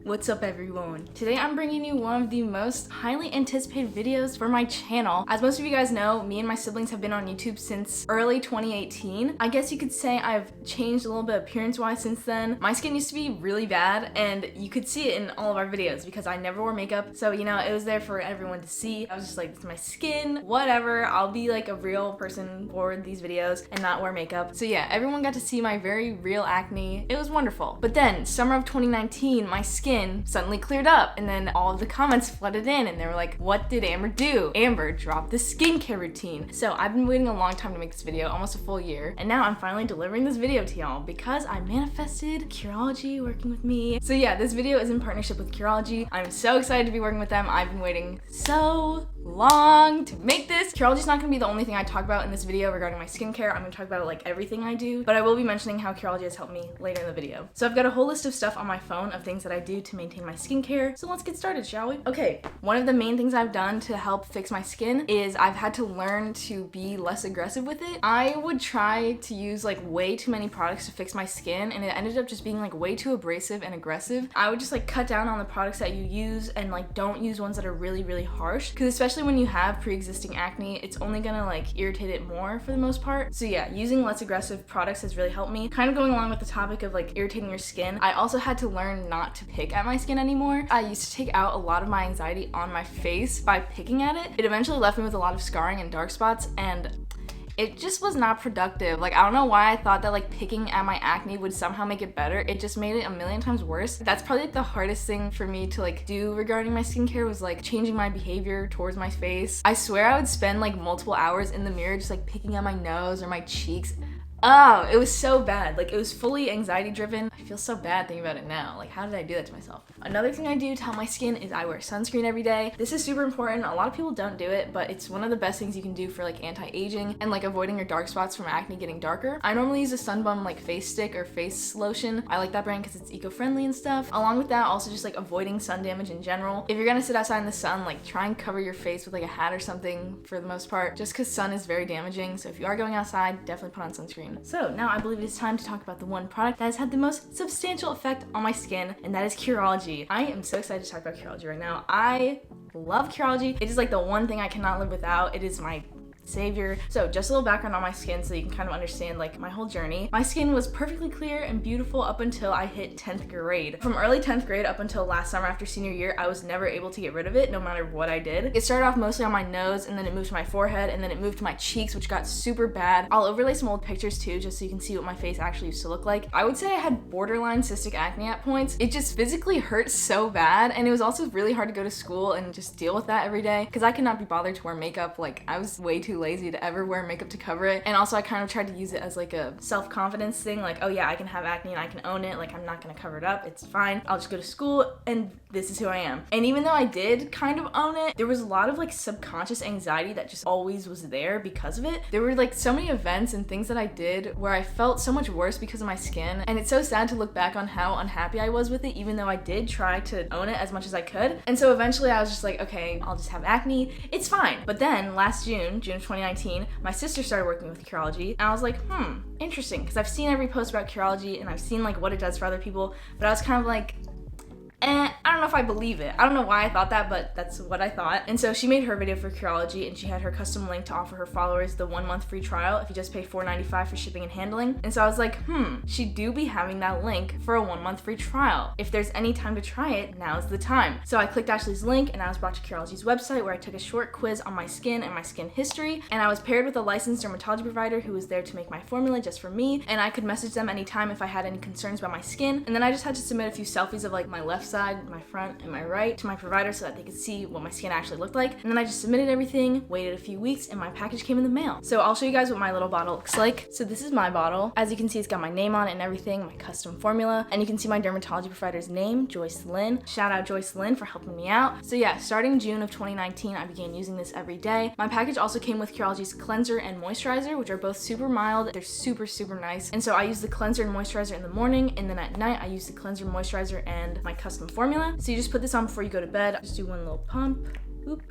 What's up everyone? Today I'm bringing you one of the most highly anticipated videos for my channel. As most of you guys know, me and my siblings have been on YouTube since early 2018. I guess you could say I've changed a little bit appearance-wise since then. My skin used to be really bad and you could see it in all of our videos because I never wore makeup. So, you know, it was there for everyone to see. I was just like, this is my skin, whatever. I'll be like a real person for these videos and not wear makeup. So yeah, everyone got to see my very real acne. It was wonderful. But then, summer of 2019, my skin suddenly cleared up and then all of the comments flooded in and they were like, what did Amber do? Amber dropped the skincare routine. So I've been waiting a long time to make this video, almost a full year, and now I'm finally delivering this video to y'all because I manifested Curology working with me. So yeah, this video is in partnership with Curology. I'm so excited to be working with them. I've been waiting so long to make this. Curology's not gonna be the only thing I talk about in this video regarding my skincare. I'm gonna talk about like everything I do, but I will be mentioning how Curology has helped me later in the video. So I've got a whole list of stuff on my phone of things that I do to maintain my skincare. So let's get started, shall we? Okay, one of the main things I've done to help fix my skin is I've had to learn to be less aggressive with it. I would try to use like way too many products to fix my skin and it ended up just being like way too abrasive and aggressive. I would just like cut down on the products that you use and like don't use ones that are really, really harsh, because especially when you have pre-existing acne, it's only gonna like irritate it more for the most part. So yeah, using less aggressive products has really helped me. Kind of going along with the topic of like irritating your skin, I also had to learn not to pick at my skin anymore. I used to take out a lot of my anxiety on my face by picking at it. It eventually left me with a lot of scarring and dark spots, and it just was not productive. Like, I don't know why I thought that like picking at my acne would somehow make it better. It just made it a million times worse. That's probably like the hardest thing for me to like do regarding my skincare was like changing my behavior towards my face. I swear I would spend like multiple hours in the mirror just like picking at my nose or my cheeks. Oh, it was so bad. Like, it was fully anxiety driven. I feel so bad thinking about it now. Like, how did I do that to myself? Another thing I do to help my skin is I wear sunscreen every day. This is super important. A lot of people don't do it, but it's one of the best things you can do for like anti-aging and like avoiding your dark spots from acne getting darker. I normally use a Sunbum like face stick or face lotion. I like that brand because it's eco-friendly and stuff. Along with that, also just like avoiding sun damage in general. If you're gonna sit outside in the sun, like try and cover your face with like a hat or something for the most part, just because sun is very damaging. So if you are going outside, definitely put on sunscreen. So now I believe it is time to talk about the one product that has had the most substantial effect on my skin, and that is Curology. I am so excited to talk about Curology right now. I love Curology. It is like the one thing I cannot live without. It is my savior. So just a little background on my skin so you can kind of understand like my whole journey. My skin was perfectly clear and beautiful up until I hit 10th grade. From early 10th grade up until last summer after senior year, I was never able to get rid of it no matter what I did. It started off mostly on my nose and then it moved to my forehead and then it moved to my cheeks, which got super bad. I'll overlay some old pictures too just so you can see what my face actually used to look like. I would say I had borderline cystic acne at points. It just physically hurt so bad, and it was also really hard to go to school and just deal with that every day because I could not be bothered to wear makeup. Like, I was way too lazy to ever wear makeup to cover it. And also I kind of tried to use it as like a self-confidence thing, like, oh yeah, I can have acne and I can own it, like I'm not gonna cover it up, it's fine, I'll just go to school and this is who I am. And even though I did kind of own it, there was a lot of like subconscious anxiety that just always was there because of it. There were like so many events and things that I did where I felt so much worse because of my skin, and it's so sad to look back on how unhappy I was with it, even though I did try to own it as much as I could. And so eventually I was just like, okay, I'll just have acne, it's fine. But then last June of 2019, my sister started working with Curology, and I was like, interesting, because I've seen every post about Curology and I've seen like what it does for other people, but I was kind of like, I don't know if I believe it. I don't know why I thought that, but that's what I thought. And so she made her video for Curology and she had her custom link to offer her followers the 1 month free trial if you just pay $4.95 for shipping and handling. And so I was like, she do be having that link for a 1 month free trial. If there's any time to try it, now's the time. So I clicked Ashley's link and I was brought to Curology's website where I took a short quiz on my skin and my skin history. And I was paired with a licensed dermatology provider who was there to make my formula just for me. And I could message them anytime if I had any concerns about my skin. And then I just had to submit a few selfies of like my left side, my front, and my right to my provider so that they could see what my skin actually looked like. And then I just submitted everything, waited a few weeks, and my package came in the mail. So I'll show you guys what my little bottle looks like. So this is my bottle. As you can see, it's got my name on it and everything, my custom formula, and you can see my dermatology provider's name, Joyce Lynn. Shout out Joyce Lynn for helping me out. So yeah, starting June of 2019, I began using this every day. My package also came with Curology's cleanser and moisturizer, which are both super mild. They're super, super nice. And so I use the cleanser and moisturizer in the morning, and then at night I use the cleanser, moisturizer, and my custom formula. So you just put this on before you go to bed. Just do one little pump. Oop.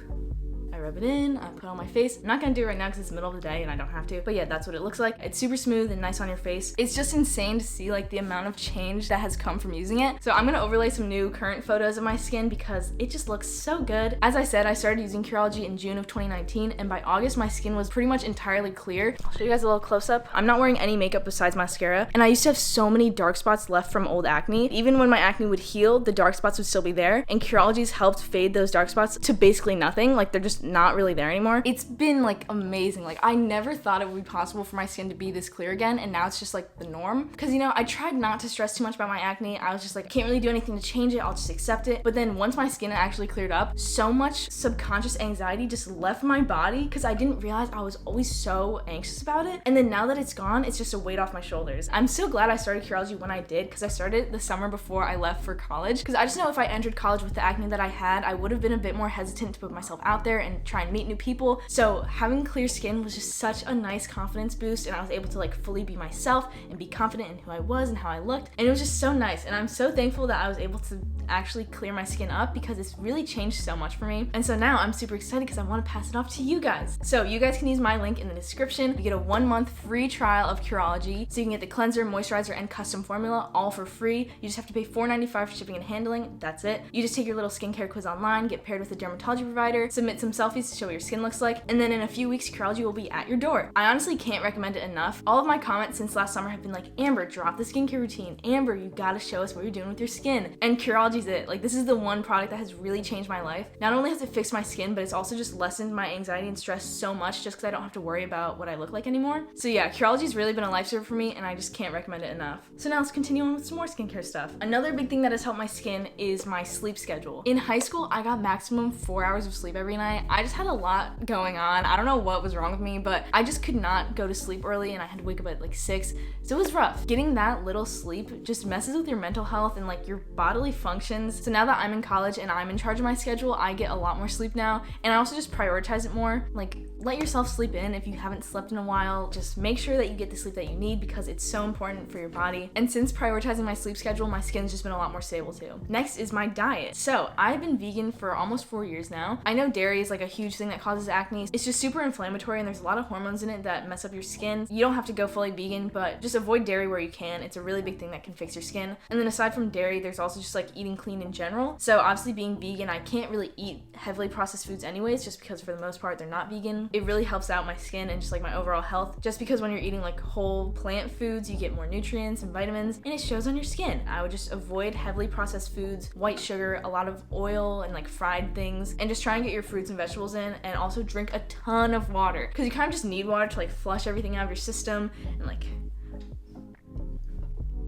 I I rub it in, I put it on my face. I'm not gonna do it right now because it's the middle of the day and I don't have to, but yeah, that's what it looks like. It's super smooth and nice on your face. It's just insane to see like the amount of change that has come from using it. So I'm gonna overlay some new current photos of my skin because it just looks so good. As I said, I started using Curology in June of 2019, and by August my skin was pretty much entirely clear. I'll show you guys a little close-up. I'm not wearing any makeup besides mascara, and I used to have so many dark spots left from old acne. Even when my acne would heal, the dark spots would still be there, and Curology's helped fade those dark spots to basically nothing. Like, they're just not really there anymore. It's been like amazing. Like, I never thought it would be possible for my skin to be this clear again, and now it's just like the norm. Because, you know, I tried not to stress too much about my acne. I was just like, I can't really do anything to change it, I'll just accept it. But then once my skin actually cleared up, so much subconscious anxiety just left my body because I didn't realize I was always so anxious about it. And then now that it's gone, it's just a weight off my shoulders. I'm so glad I started Curology when I did, because I started the summer before I left for college. Because I just know if I entered college with the acne that I had, I would have been a bit more hesitant to put myself out there and try and meet new people. So having clear skin was just such a nice confidence boost, and I was able to like fully be myself and be confident in who I was and how I looked. And it was just so nice. And I'm so thankful that I was able to actually clear my skin up because it's really changed so much for me. And so now I'm super excited because I want to pass it off to you guys. So you guys can use my link in the description. You get a 1-month free trial of Curology, so you can get the cleanser, moisturizer, and custom formula all for free. You just have to pay $4.95 for shipping and handling. That's it. You just take your little skincare quiz online, get paired with a dermatology provider, submit some selfies to show what your skin looks like, and then in a few weeks, Curology will be at your door. I honestly can't recommend it enough. All of my comments since last summer have been like, Amber, drop the skincare routine. Amber, you gotta show us what you're doing with your skin. And Curology's it. Like, this is the one product that has really changed my life. Not only has it fixed my skin, but it's also just lessened my anxiety and stress so much just because I don't have to worry about what I look like anymore. So yeah, Curology's really been a lifesaver for me, and I just can't recommend it enough. So now let's continue on with some more skincare stuff. Another big thing that has helped my skin is my sleep schedule. In high school, I got maximum 4 hours of sleep every night. I just had a lot going on. I don't know what was wrong with me, but I just could not go to sleep early, and I had to wake up at like 6. So it was rough. Getting that little sleep just messes with your mental health and like your bodily functions. So now that I'm in college and I'm in charge of my schedule, I get a lot more sleep now, and I also just prioritize it more. Like, let yourself sleep in if you haven't slept in a while. Just make sure that you get the sleep that you need because it's so important for your body. And since prioritizing my sleep schedule, my skin's just been a lot more stable too. Next is my diet. So I've been vegan for almost 4 years now. I know dairy is like a huge thing that causes acne. It's just super inflammatory and there's a lot of hormones in it that mess up your skin. You don't have to go fully vegan, but just avoid dairy where you can. It's a really big thing that can fix your skin. And then aside from dairy, there's also just like eating clean in general. So obviously being vegan, I can't really eat heavily processed foods anyways, just because for the most part they're not vegan. It really helps out my skin and just like my overall health, just because when you're eating like whole plant foods, you get more nutrients and vitamins, and it shows on your skin. I would just avoid heavily processed foods, white sugar, a lot of oil, and like fried things, and just try and get your fruits and vegetables in, and also drink a ton of water, because you kind of just need water to like flush everything out of your system, and like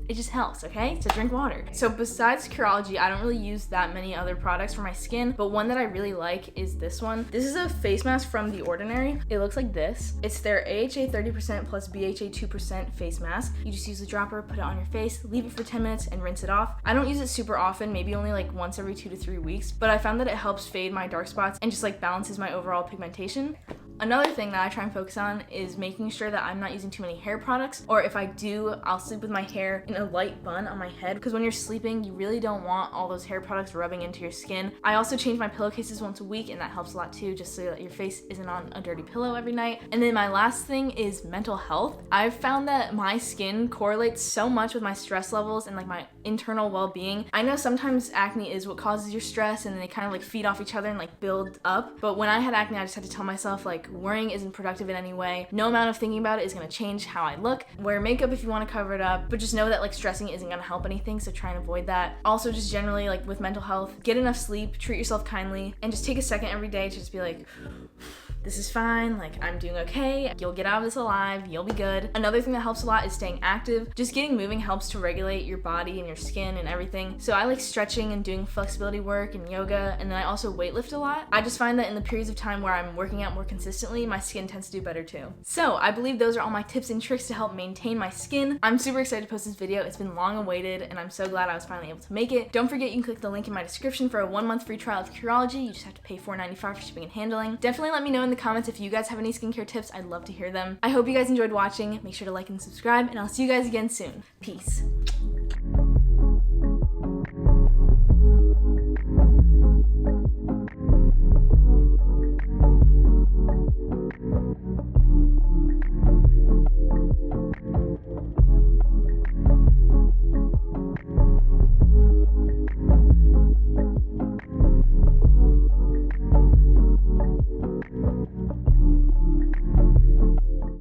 it just helps, okay? So drink water. So besides Curology, I don't really use that many other products for my skin, but one that I really like is this one. This is a face mask from The Ordinary. It looks like this. It's their AHA 30% plus BHA 2% face mask. You just use the dropper, put it on your face, leave it for 10 minutes, and rinse it off. I don't use it super often, maybe only like once every 2 to 3 weeks, but I found that it helps fade my dark spots and just like balances my overall pigmentation. Another thing that I try and focus on is making sure that I'm not using too many hair products, or if I do, I'll sleep with my hair in a light bun on my head, because when you're sleeping, you really don't want all those hair products rubbing into your skin. I also change my pillowcases once a week, and that helps a lot too, just so that your face isn't on a dirty pillow every night. And then my last thing is mental health. I've found that my skin correlates so much with my stress levels and like my internal well-being. I know sometimes acne is what causes your stress, and they kind of like feed off each other and like build up, but when I had acne, I just had to tell myself like, worrying isn't productive in any way. No amount of thinking about it is going to change how I look. Wear makeup if you want to cover it up, but just know that like stressing isn't going to help anything, so try and avoid that. Also, just generally like with mental health, get enough sleep, treat yourself kindly, and just take a second every day to just be like, this is fine, like I'm doing okay, you'll get out of this alive, you'll be good. Another thing that helps a lot is staying active. Just getting moving helps to regulate your body and your skin and everything. So I like stretching and doing flexibility work and yoga, and then I also weightlift a lot. I just find that in the periods of time where I'm working out more consistently, my skin tends to do better too. So I believe those are all my tips and tricks to help maintain my skin. I'm super excited to post this video. It's been long awaited, and I'm so glad I was finally able to make it. Don't forget, you can click the link in my description for a 1-month free trial of Curology. You just have to pay $4.95 for shipping and handling. Definitely let me know in the comments if you guys have any skincare tips. I'd love to hear them. I hope you guys enjoyed watching. Make sure to like and subscribe, and I'll see you guys again soon. Peace.